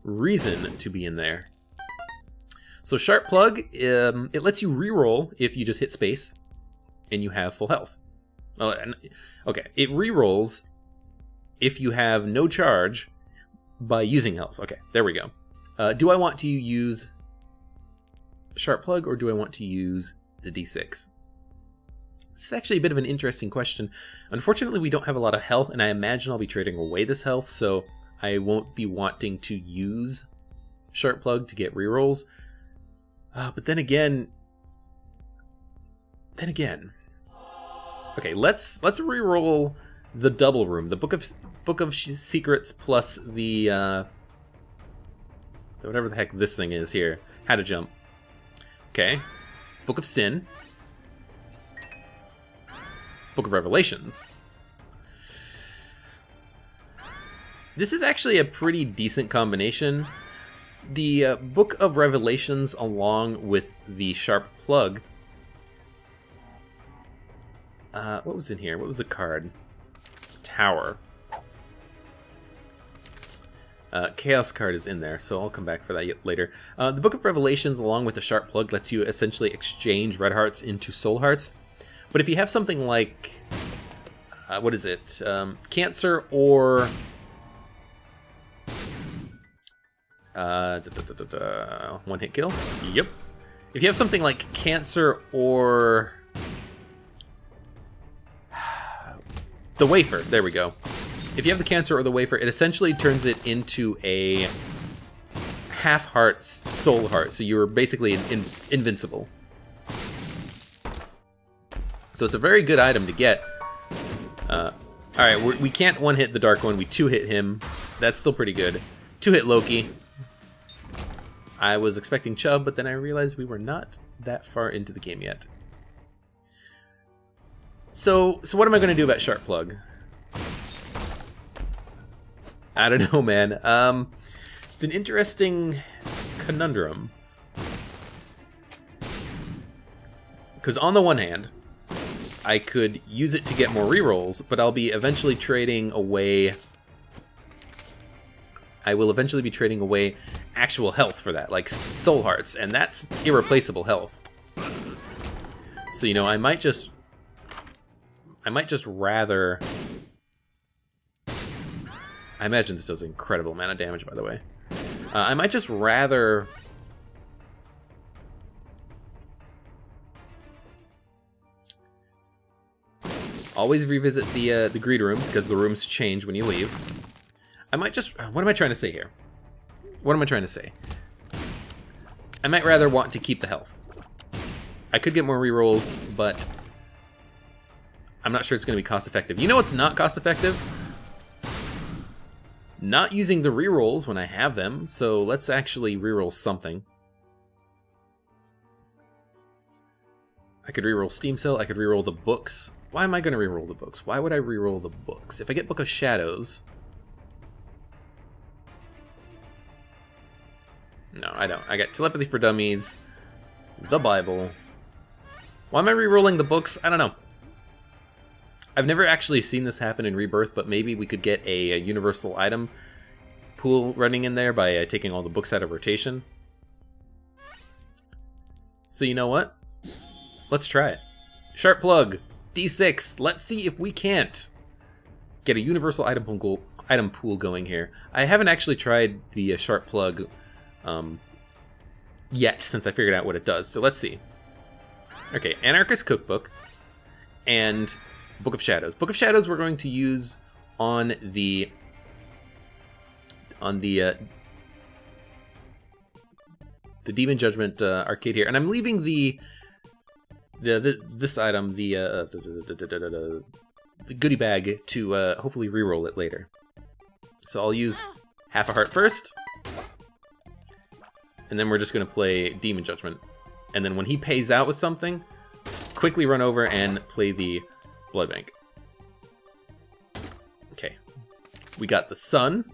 reason to be in there. So Sharp Plug, it lets you reroll if you just hit space and you have full health. Okay, it rerolls if you have no charge by using health. Okay, there we go. Do I want to use Sharp Plug or do I want to use the D6? This is actually a bit of an interesting question. Unfortunately, we don't have a lot of health, and I imagine I'll be trading away this health, so I won't be wanting to use Sharp Plug to get rerolls. But then again, okay, let's reroll the double room, the Book of Secrets plus the whatever the heck this thing is here. How to jump. Okay, Book of Sin, Book of Revelations. This is actually a pretty decent combination. The Book of Revelations along with the Sharp Plug. What was in here? What was the card? Tower. Chaos card is in there, so I'll come back for that later. The Book of Revelations along with the Sharp Plug lets you essentially exchange red hearts into soul hearts. But if you have something like, what is it? Cancer or... one hit kill? Yep. If you have something like Cancer or... the Wafer, there we go. If you have the Cancer or the Wafer, it essentially turns it into a half heart, soul heart. So you're basically invincible. So it's a very good item to get. Alright, we can't one-hit the Dark One. We two-hit him. That's still pretty good. Two-hit Loki. I was expecting Chubb, but then I realized we were not that far into the game yet. So what am I going to do about Sharp Plug? I don't know, man. It's an interesting conundrum. Because on the one hand, I could use it to get more rerolls, but I'll be eventually trading away... I will eventually be trading away actual health for that, like soul hearts, and that's irreplaceable health. So, you know, I might just rather... I imagine this does an incredible amount of damage, by the way. I might just rather... always revisit the greed rooms, because the rooms change when you leave. I might just... what am I trying to say here? What am I trying to say? I might rather want to keep the health. I could get more rerolls, but I'm not sure it's going to be cost effective. You know what's not cost effective? Not using the rerolls when I have them, so let's actually reroll something. I could reroll Steam Cell, I could reroll the books. Why am I going to reroll the books? Why would I reroll the books? If I get Book of Shadows... No, I don't. I got Telepathy for Dummies, the Bible. Why am I rerolling the books? I don't know. I've never actually seen this happen in Rebirth, but maybe we could get a universal item pool running in there by taking all the books out of rotation. So you know what? Let's try it. Sharp Plug, D6. Let's see if we can't get a universal item pool going here. I haven't actually tried the Sharp Plug yet, since I figured out what it does. So let's see. Okay, Anarchist Cookbook and Book of Shadows. Book of Shadows we're going to use on the Demon Judgment arcade here, and I'm leaving this item, the goodie bag, to hopefully reroll it later. So I'll use half a heart first. And then we're just going to play Demon Judgment. And then when he pays out with something, quickly run over and play the Blood Bank. Okay. We got the Sun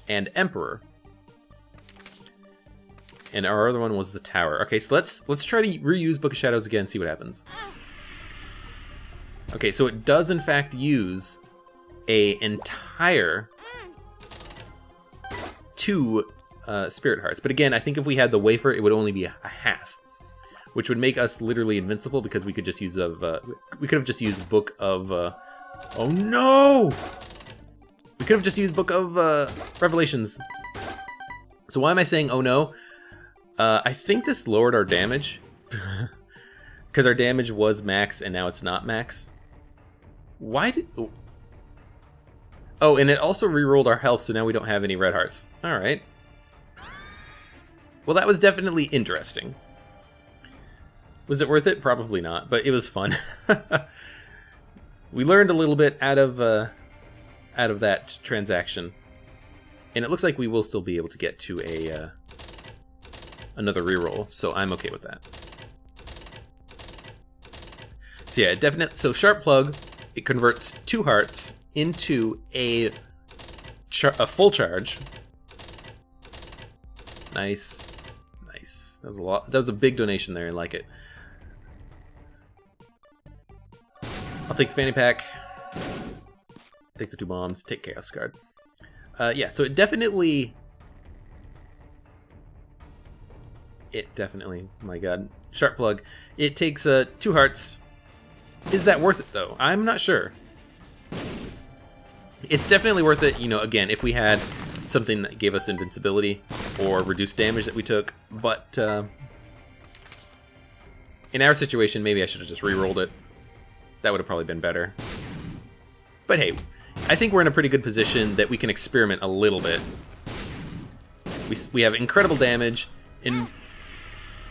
and Emperor. And our other one was the tower. Okay, so let's try to reuse Book of Shadows again, see what happens. Okay, so it does in fact use a entire 2 Spirit Hearts. But again, I think if we had the wafer, it would only be a half, which would make us literally invincible because we could just use we could have just used Book of oh no! We could have just used Book of Revelations. So why am I saying oh no? I think this lowered our damage because our damage was max and now it's not max. Why did? Oh, and it also re-rolled our health, so now we don't have any red hearts. All right. Well, that was definitely interesting. Was it worth it? Probably not, but it was fun. We learned a little bit out of that transaction, and it looks like we will still be able to get to a another reroll, so I'm okay with that. So yeah, definitely. So Sharp Plug, it converts 2 hearts into a full charge. Nice, nice. That was a lot. That was a big donation there. I like it. I'll take the fanny pack. Take the 2 bombs. Take Chaos Card. Yeah. So it definitely. My God. Sharp Plug. It takes 2 hearts. Is that worth it though? I'm not sure. It's definitely worth it, you know, again, if we had something that gave us invincibility or reduced damage that we took, but in our situation, maybe I should have just re-rolled it. That would have probably been better. But hey, I think we're in a pretty good position that we can experiment a little bit. We have incredible damage,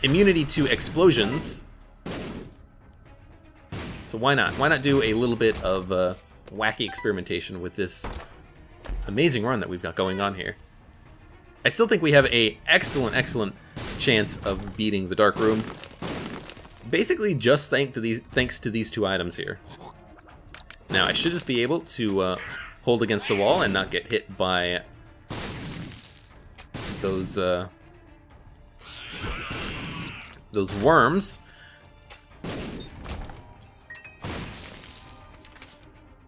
immunity to explosions, so why not? Why not do a little bit of wacky experimentation with this amazing run that we've got going on here. I still think we have a excellent chance of beating the Dark Room. Basically just thanks to these 2 items here. Now I should just be able to hold against the wall and not get hit by those worms.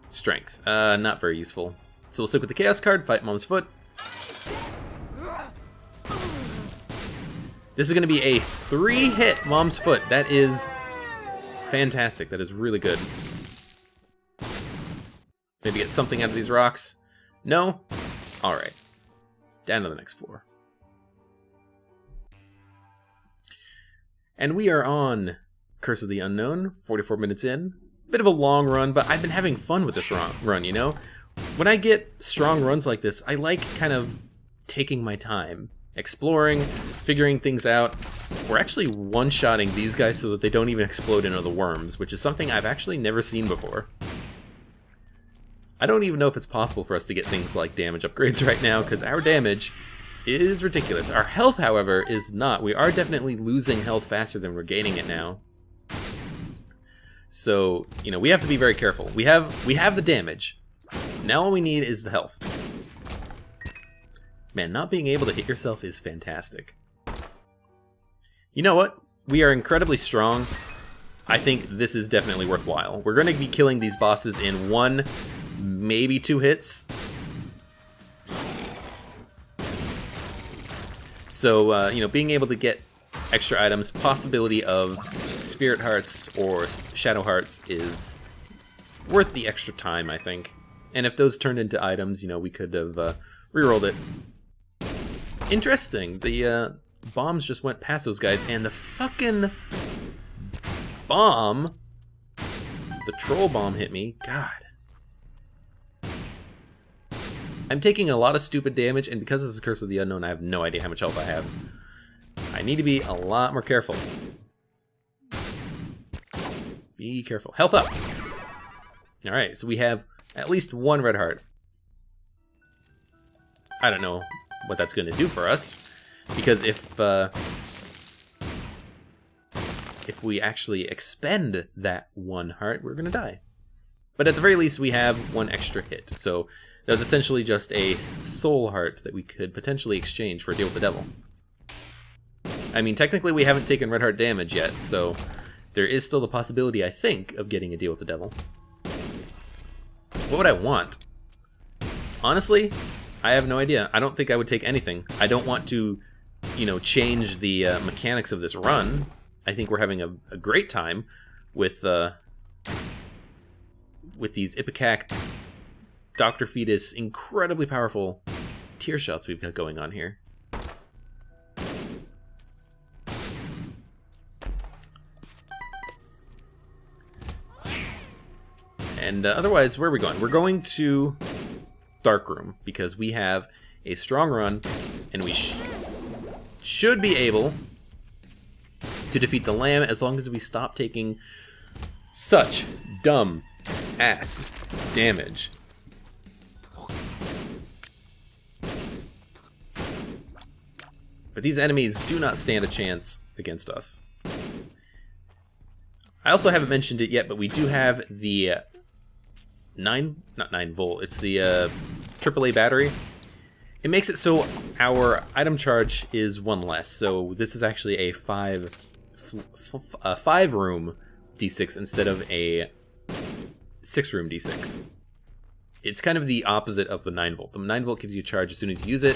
Strength. Not very useful. So we'll stick with the Chaos card, fight Mom's Foot. This is going to be a 3-hit Mom's Foot. That is fantastic. That is really good. Maybe get something out of these rocks. No? Alright. Down to the next floor. And we are on Curse of the Unknown, 44 minutes in. Bit of a long run, but I've been having fun with this run, you know? When I get strong runs like this, I like kind of taking my time, exploring, figuring things out. We're actually one-shotting these guys so that they don't even explode into the worms, which is something I've actually never seen before. I don't even know if it's possible for us to get things like damage upgrades right now, because our damage is ridiculous. Our health, however, is not. We are definitely losing health faster than we're gaining it now. So, you know, we have to be very careful. We have the damage. Now all we need is the health. Man, not being able to hit yourself is fantastic. You know what? We are incredibly strong. I think this is definitely worthwhile. We're going to be killing these bosses in 1, maybe 2 hits. So, you know, being able to get extra items, possibility of Spirit Hearts or Shadow Hearts is worth the extra time, I think. And if those turned into items, you know, we could have rerolled it. Interesting. The bombs just went past those guys, and the fucking bomb, the troll bomb hit me. God. I'm taking a lot of stupid damage, and because this is Curse of the Unknown, I have no idea how much health I have. I need to be a lot more careful. Be careful. Health up! Alright, so we have at least 1 red heart. I don't know what that's going to do for us, because if we actually expend that 1 heart, we're going to die. But at the very least, we have 1 extra hit, so that was essentially just a soul heart that we could potentially exchange for a deal with the devil. I mean, technically we haven't taken red heart damage yet, so there is still the possibility, I think, of getting a deal with the devil. What would I want? Honestly, I have no idea. I don't think I would take anything. I don't want to, you know, change the mechanics of this run. I think we're having a great time with these Ipecac, Dr. Fetus, incredibly powerful tier shots we've got going on here. And otherwise, where are we going? We're going to Dark Room, because we have a strong run, and we should be able to defeat the Lamb as long as we stop taking such dumb ass damage. But these enemies do not stand a chance against us. I also haven't mentioned it yet, but we do have the not 9 volt, it's the AAA battery. It makes it so our item charge is 1 less. So this is actually a 5 room D6 instead of a 6 room D6. It's kind of the opposite of the 9 volt. The 9 volt gives you a charge as soon as you use it.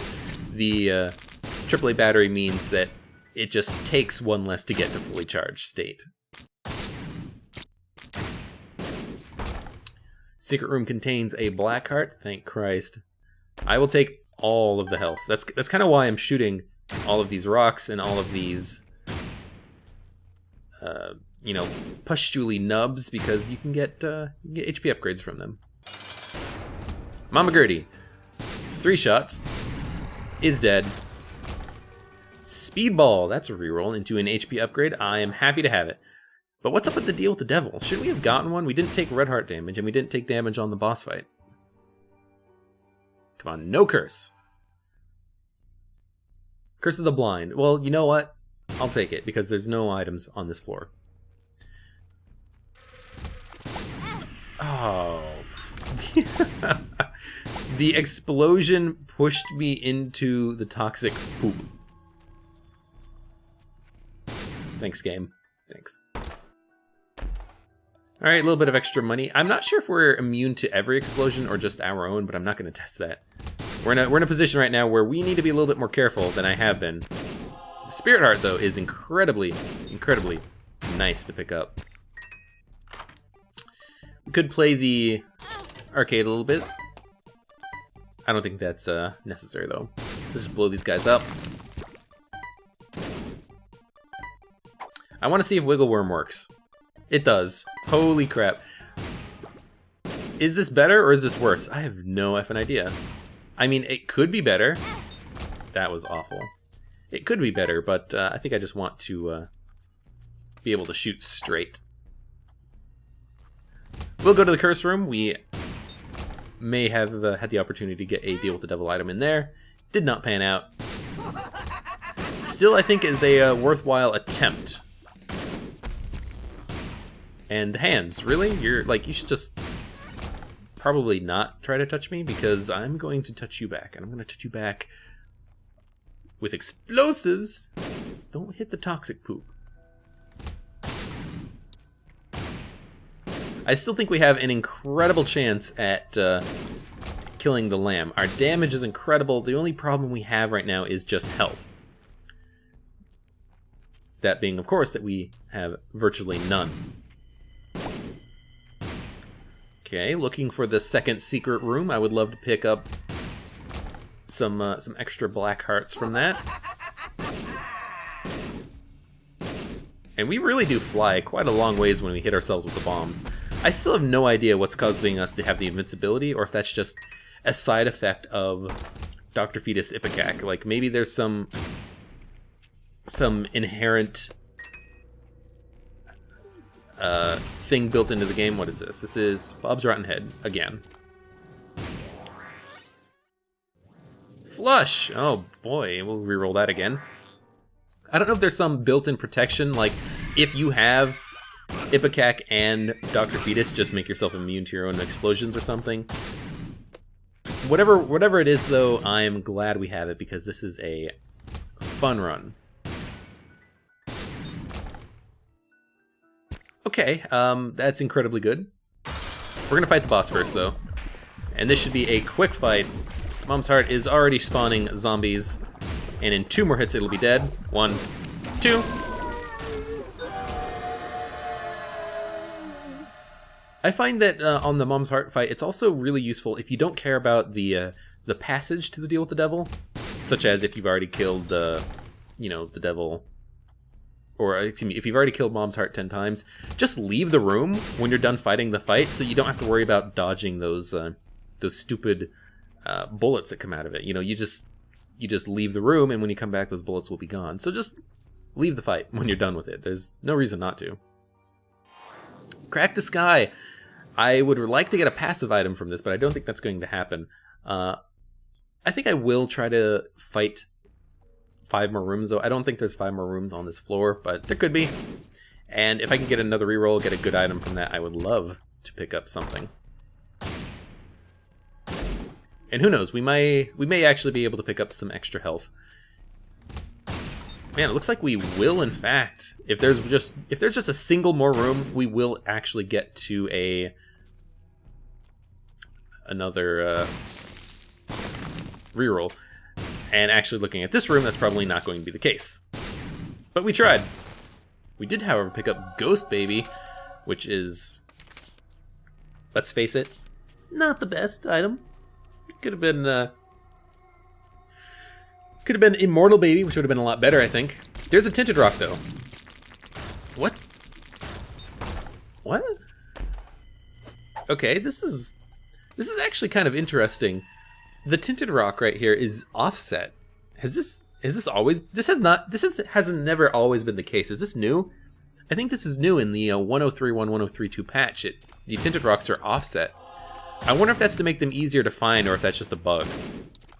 The AAA battery means that it just takes 1 less to get to fully charged state. Secret room contains a black heart. Thank Christ. I will take all of the health. That's kind of why I'm shooting all of these rocks and all of these, you know, pustuli nubs, because you can get HP upgrades from them. Mama Gertie, 3 shots, is dead. Speedball, that's a reroll into an HP upgrade. I am happy to have it. But what's up with the deal with the devil? Shouldn't we have gotten one? We didn't take red heart damage, and we didn't take damage on the boss fight. Come on, no curse. Curse of the Blind. Well, you know what? I'll take it, because there's no items on this floor. Oh. The explosion pushed me into the toxic poop. Thanks, game. Thanks. Alright, a little bit of extra money. I'm not sure if we're immune to every explosion or just our own, but I'm not going to test that. We're in a position right now where we need to be a little bit more careful than I have been. The Spirit Heart, though, is incredibly nice to pick up. We could play the arcade a little bit. I don't think that's necessary, though. Let's just blow these guys up. I want to see if Wiggle Worm works. It does. Holy crap. Is this better or is this worse? I have no effing idea. I mean, it could be better. That was awful. It could be better, but I think I just want to be able to shoot straight. We'll go to the curse room. We may have had the opportunity to get a deal with the devil item in there. Did not pan out. Still, I think is a worthwhile attempt. And hands, really? You're like, you should just probably not try to touch me, because I'm going to touch you back, and I'm going to touch you back with explosives. Don't hit the toxic poop. I still think we have an incredible chance at killing the lamb. Our damage is incredible. The only problem we have right now is just health. That being, of course, that we have virtually none. Okay, looking for the second secret room. I would love to pick up some extra black hearts from that. And we really do fly quite a long ways when we hit ourselves with the bomb. I still have no idea what's causing us to have the invincibility, or if that's just a side effect of Dr. Fetus Ipecac. Like, maybe there's some inherent thing built into the game. What is this? This is Bob's Rotten Head again. Flush! Oh boy, we'll reroll that again. I don't know if there's some built-in protection, like if you have Ipecac and Dr. Fetus, just make yourself immune to your own explosions or something. Whatever it is, though, I am glad we have it, because this is a fun run. Okay, that's incredibly good. We're gonna fight the boss first, though. And this should be a quick fight. Mom's Heart is already spawning zombies. And in 2 more hits, it'll be dead. 1, 2. I find that on the Mom's Heart fight, it's also really useful if you don't care about the passage to the deal with the devil, such as if you've already killed the devil, or excuse me, if you've already killed Mom's Heart 10 times, just leave the room when you're done fighting the fight, so you don't have to worry about dodging those stupid bullets that come out of it. You know, you just leave the room, and when you come back, those bullets will be gone. So just leave the fight when you're done with it. There's no reason not to. Crack the Sky. I would like to get a passive item from this, but I don't think that's going to happen. I think I will try to fight 5 more rooms, though. I don't think there's 5 more rooms on this floor, but there could be. And if I can get another reroll, get a good item from that, I would love to pick up something. And who knows, we may actually be able to pick up some extra health. Man, it looks like we will, in fact, if there's just a single more room, we will actually get to another reroll. And actually looking at this room, that's probably not going to be the case. But we tried. We did, however, pick up Ghost Baby, which is, let's face it, not the best item. Could have been Immortal Baby, which would have been a lot better, I think. There's a Tinted Rock, though. What? What? Okay, this is actually kind of interesting. The Tinted Rock right here is offset. Has never always been the case. Is this new? I think this is new in the 103.1.103.2 patch. The Tinted Rocks are offset. I wonder if that's to make them easier to find, or if that's just a bug.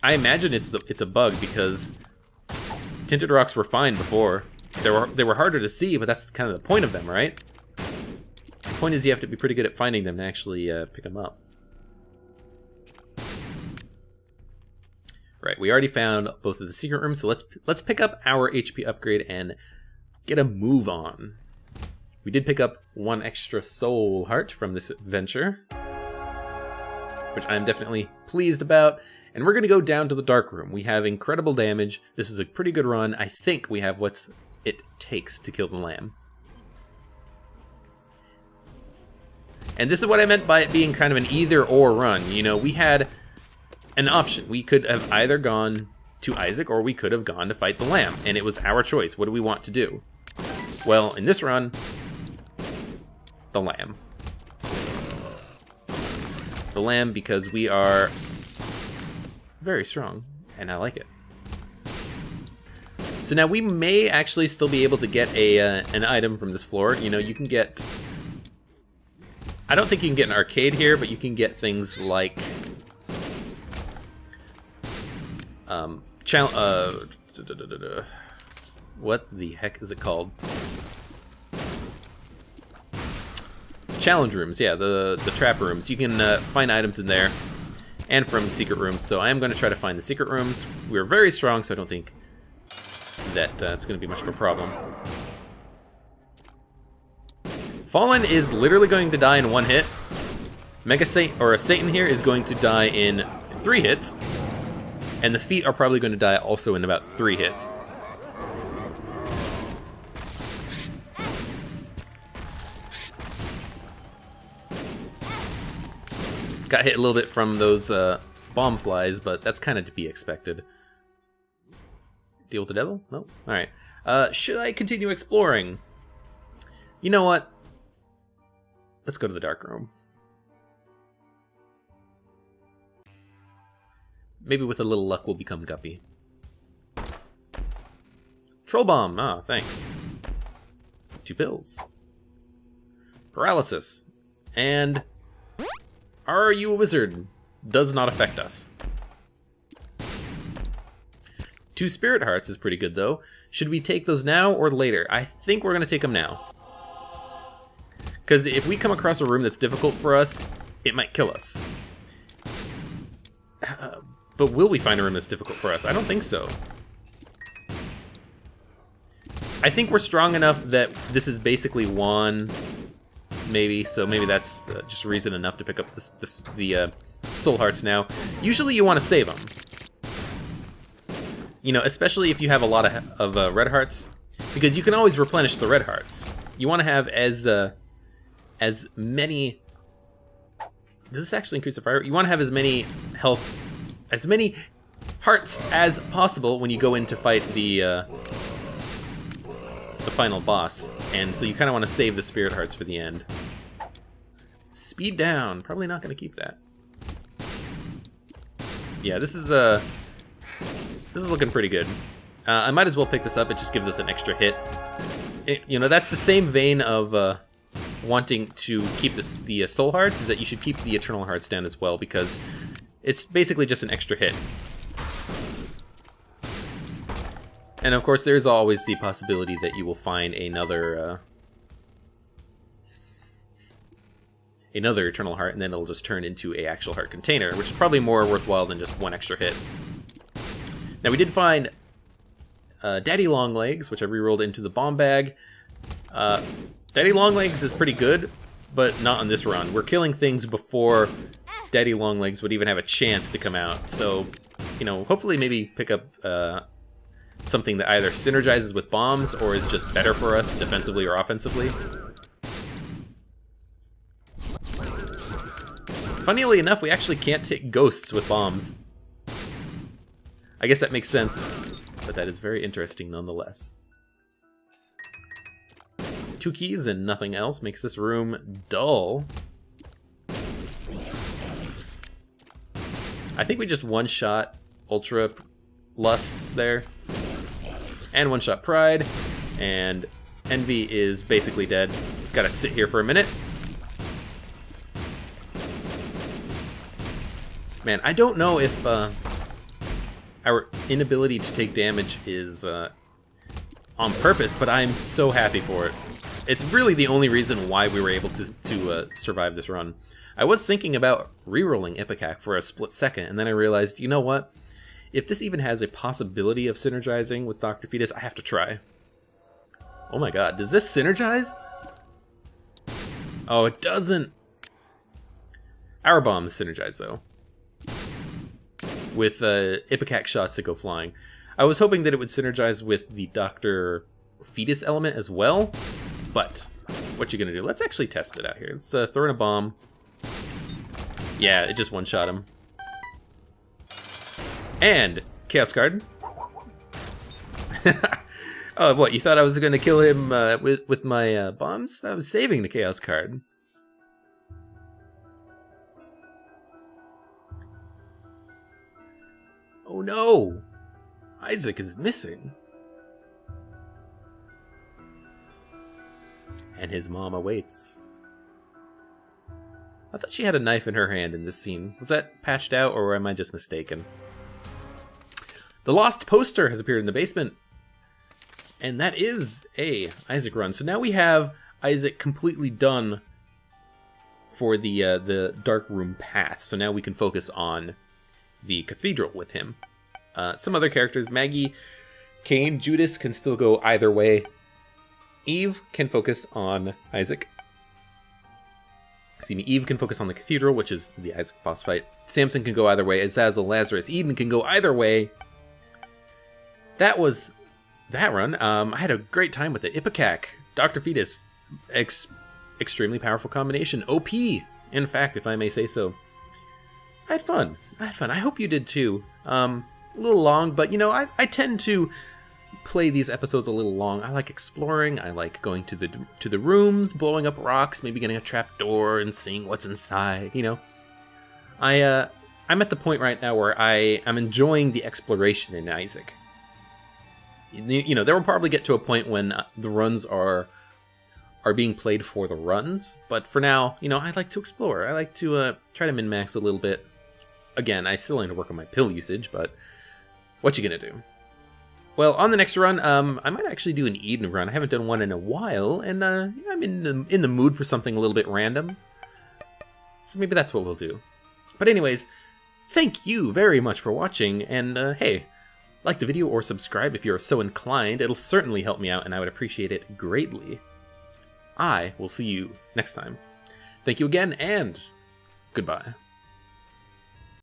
I imagine it's a bug, because Tinted Rocks were fine before. They were harder to see, but that's kind of the point of them, right? The point is you have to be pretty good at finding them to actually pick them up. Right, we already found both of the secret rooms, so let's pick up our HP upgrade and get a move on. We did pick up 1 extra soul heart from this adventure, which I'm definitely pleased about. And we're going to go down to the dark room. We have incredible damage. This is a pretty good run. I think we have what it takes to kill the lamb. And this is what I meant by it being kind of an either-or run. You know, we had an option. We could have either gone to Isaac, or we could have gone to fight the lamb. And it was our choice. What do we want to do? Well, in this run, the lamb. The lamb, because we are very strong, and I like it. So now we may actually still be able to get an item from this floor. You know, you can get, I don't think you can get an arcade here, but you can get things like what the heck is it called? Challenge rooms, yeah, the trap rooms. You can find items in there, and from secret rooms. So I am going to try to find the secret rooms. We're very strong, so I don't think that it's going to be much of a problem. Fallen is literally going to die in 1 hit. Mega Satan, or a Satan here, is going to die in 3 hits. And the feet are probably going to die also in about 3 hits. Got hit a little bit from those bomb flies, but that's kind of to be expected. Deal with the devil? No? Alright. Should I continue exploring? You know what? Let's go to the dark room. Maybe with a little luck we'll become Guppy. Troll Bomb! Ah, thanks. 2 pills. Paralysis. And Are You a Wizard? Does not affect us. 2 Spirit Hearts is pretty good, though. Should we take those now or later? I think we're going to take them now. Because if we come across a room that's difficult for us, it might kill us. But will we find a room that's difficult for us? I don't think so. I think we're strong enough that this is basically one maybe, so maybe that's just reason enough to pick up the soul hearts now. Usually you want to save them. You know, especially if you have a lot of red hearts, because you can always replenish the red hearts. You want to have as many... Does this actually increase the fire? You want to have as many health, as many hearts as possible when you go in to fight the final boss. And so you kind of want to save the spirit hearts for the end. Speed down. Probably not going to keep that. Yeah, this is looking pretty good. I might as well pick this up. It just gives us an extra hit. You know, that's the same vein of wanting to keep the soul hearts, is that you should keep the eternal hearts down as well, because it's basically just an extra hit. And of course, there's always the possibility that you will find another eternal heart, and then it'll just turn into an actual heart container, which is probably more worthwhile than just one extra hit. Now, we did find Daddy Longlegs, which I rerolled into the bomb bag. Daddy Longlegs is pretty good, but not on this run. We're killing things before Daddy Longlegs would even have a chance to come out. So, you know, hopefully maybe pick up something that either synergizes with bombs or is just better for us defensively or offensively. Funnily enough, we actually can't take ghosts with bombs. I guess that makes sense, but that is very interesting nonetheless. 2 keys and nothing else makes this room dull. I think we just one-shot Ultra Lust there. And one-shot Pride. And Envy is basically dead. He's got to sit here for a minute. Man, I don't know if our inability to take damage is on purpose, but I'm so happy for it. It's really the only reason why we were able to survive this run. I was thinking about rerolling Ipecac for a split second, and then I realized, you know what? If this even has a possibility of synergizing with Dr. Fetus, I have to try. Oh my god, does this synergize? Oh, it doesn't. Our bombs synergize, though. With Ipecac shots that go flying. I was hoping that it would synergize with the Dr. Fetus element as well, but what you gonna do? Let's actually test it out here. Let's throw in a bomb. Yeah, it just one-shot him. And Chaos Card. Oh, what? You thought I was gonna kill him with my bombs? I was saving the Chaos Card. Oh no! Isaac is missing. And his mom awaits. I thought she had a knife in her hand in this scene. Was that patched out, or am I just mistaken? The lost poster has appeared in the basement. And that is a Isaac run. So now we have Isaac completely done for the dark room path. So now we can focus on the cathedral with him. Some other characters, Maggie, Cain, Judas can still go either way. Eve can focus on Isaac. Excuse me, Eve can focus on the cathedral, which is the Isaac boss fight. Samson can go either way. Azazel, Lazarus, Eden can go either way. That was that run. I had a great time with it. Ipecac, Dr. Fetus, extremely powerful combination. OP, in fact, if I may say so. I had fun. I hope you did too. A little long, but you know, I tend to play these episodes a little long. I like exploring. I like going to the rooms, blowing up rocks, maybe getting a trap door and seeing what's inside. You know, I'm at the point right now where I'm enjoying the exploration in Isaac. You know, there will probably get to a point when the runs are being played for the runs, but for now, you know, I like to explore. I like to try to min-max a little bit. Again, I still need to work on my pill usage, but what you gonna do? Well, on the next run, I might actually do an Eden run. I haven't done one in a while, and I'm in the mood for something a little bit random. So maybe that's what we'll do. But anyways, thank you very much for watching, and hey, like the video or subscribe if you're so inclined. It'll certainly help me out, and I would appreciate it greatly. I will see you next time. Thank you again, and goodbye.